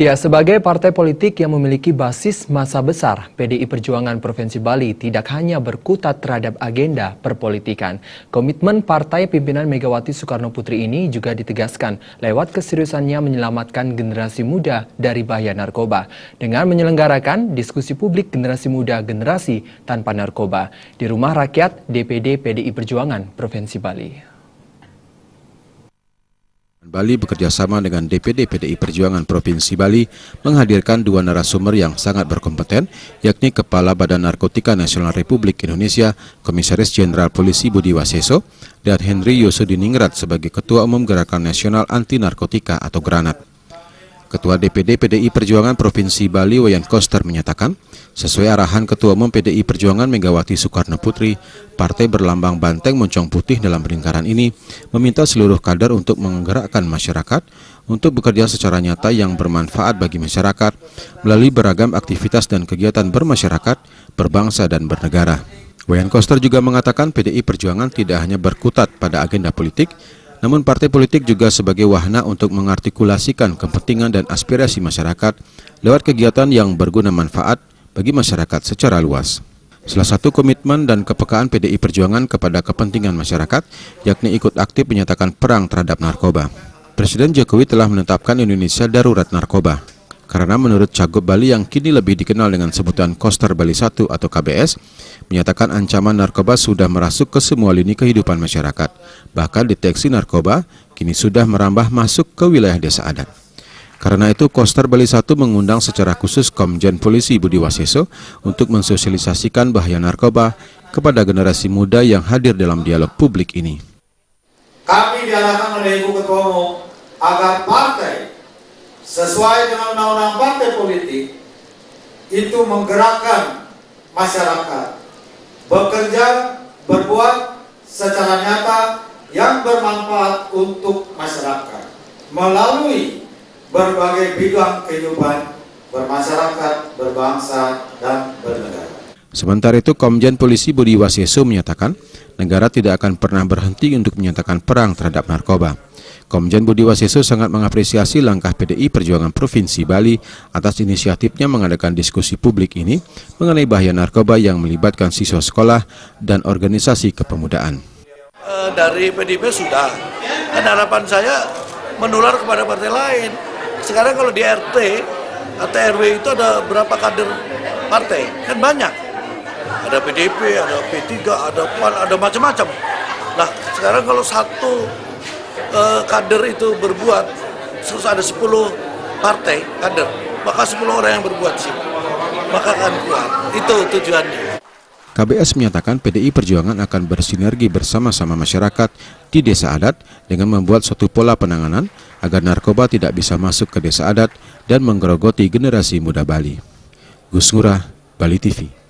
Ya, sebagai partai politik yang memiliki basis massa besar, PDI Perjuangan Provinsi Bali tidak hanya berkutat terhadap agenda perpolitikan. Komitmen partai pimpinan Megawati Soekarno Putri ini juga ditegaskan lewat keseriusannya menyelamatkan generasi muda dari bahaya narkoba dengan menyelenggarakan diskusi publik generasi muda generasi tanpa narkoba di Rumah Rakyat DPD PDI Perjuangan Provinsi Bali. Bali bekerjasama dengan DPD PDI Perjuangan Provinsi Bali menghadirkan dua narasumber yang sangat berkompeten, yakni Kepala Badan Narkotika Nasional Republik Indonesia, Komisaris Jenderal Polisi Budi Waseso, dan Henry Yosudiningrat sebagai Ketua Umum Gerakan Nasional Anti Narkotika atau Granat. Ketua DPD PDI Perjuangan Provinsi Bali Wayan Koster menyatakan, sesuai arahan Ketua Umum PDI Perjuangan Megawati Soekarno Putri, partai berlambang banteng moncong putih dalam lingkaran ini meminta seluruh kader untuk menggerakkan masyarakat untuk bekerja secara nyata yang bermanfaat bagi masyarakat melalui beragam aktivitas dan kegiatan bermasyarakat, berbangsa dan bernegara. Wayan Koster juga mengatakan PDI Perjuangan tidak hanya berkutat pada agenda politik, namun partai politik juga sebagai wahana untuk mengartikulasikan kepentingan dan aspirasi masyarakat lewat kegiatan yang berguna manfaat bagi masyarakat secara luas. Salah satu komitmen dan kepekaan PDI Perjuangan kepada kepentingan masyarakat, yakni ikut aktif menyatakan perang terhadap narkoba. Presiden Jokowi telah menetapkan Indonesia darurat narkoba. Karena menurut Cagup Bali yang kini lebih dikenal dengan sebutan Koster Bali 1 atau KBS, menyatakan ancaman narkoba sudah merasuk ke semua lini kehidupan masyarakat. Bahkan deteksi narkoba kini sudah merambah masuk ke wilayah desa adat. Karena itu, Koster Bali 1 mengundang secara khusus Komjen Polisi Budi Waseso untuk mensosialisasikan bahaya narkoba kepada generasi muda yang hadir dalam dialog publik ini. Kami diarahkan oleh Ibu Ketua Umum agar partai sesuai dengan undang-undang partai politik itu menggerakkan masyarakat, bekerja, berbuat secara nyata yang bermanfaat untuk masyarakat melalui berbagai bidang kehidupan bermasyarakat, berbangsa, dan bernegara. Sementara itu, Komjen Polisi Budi Waseso menyatakan negara tidak akan pernah berhenti untuk menyatakan perang terhadap narkoba. Komjen Budi Waseso sangat mengapresiasi langkah PDI Perjuangan Provinsi Bali atas inisiatifnya mengadakan diskusi publik ini mengenai bahaya narkoba yang melibatkan siswa sekolah dan organisasi kepemudaan. Dari PDIP sudah, kan harapan saya menular kepada partai lain. Sekarang kalau di RT atau RW itu ada berapa kader partai? Kan banyak. Ada PDIP, ada P3, ada PAN, ada macam-macam. Nah, sekarang kalau satu kader itu berbuat, terus ada 10 partai kader, maka 10 orang yang berbuat sih, maka akan kuat. Itu tujuannya. KBS menyatakan PDI Perjuangan akan bersinergi bersama-sama masyarakat di desa adat dengan membuat suatu pola penanganan agar narkoba tidak bisa masuk ke desa adat dan menggerogoti generasi muda Bali. Gus Ngurah, Bali TV.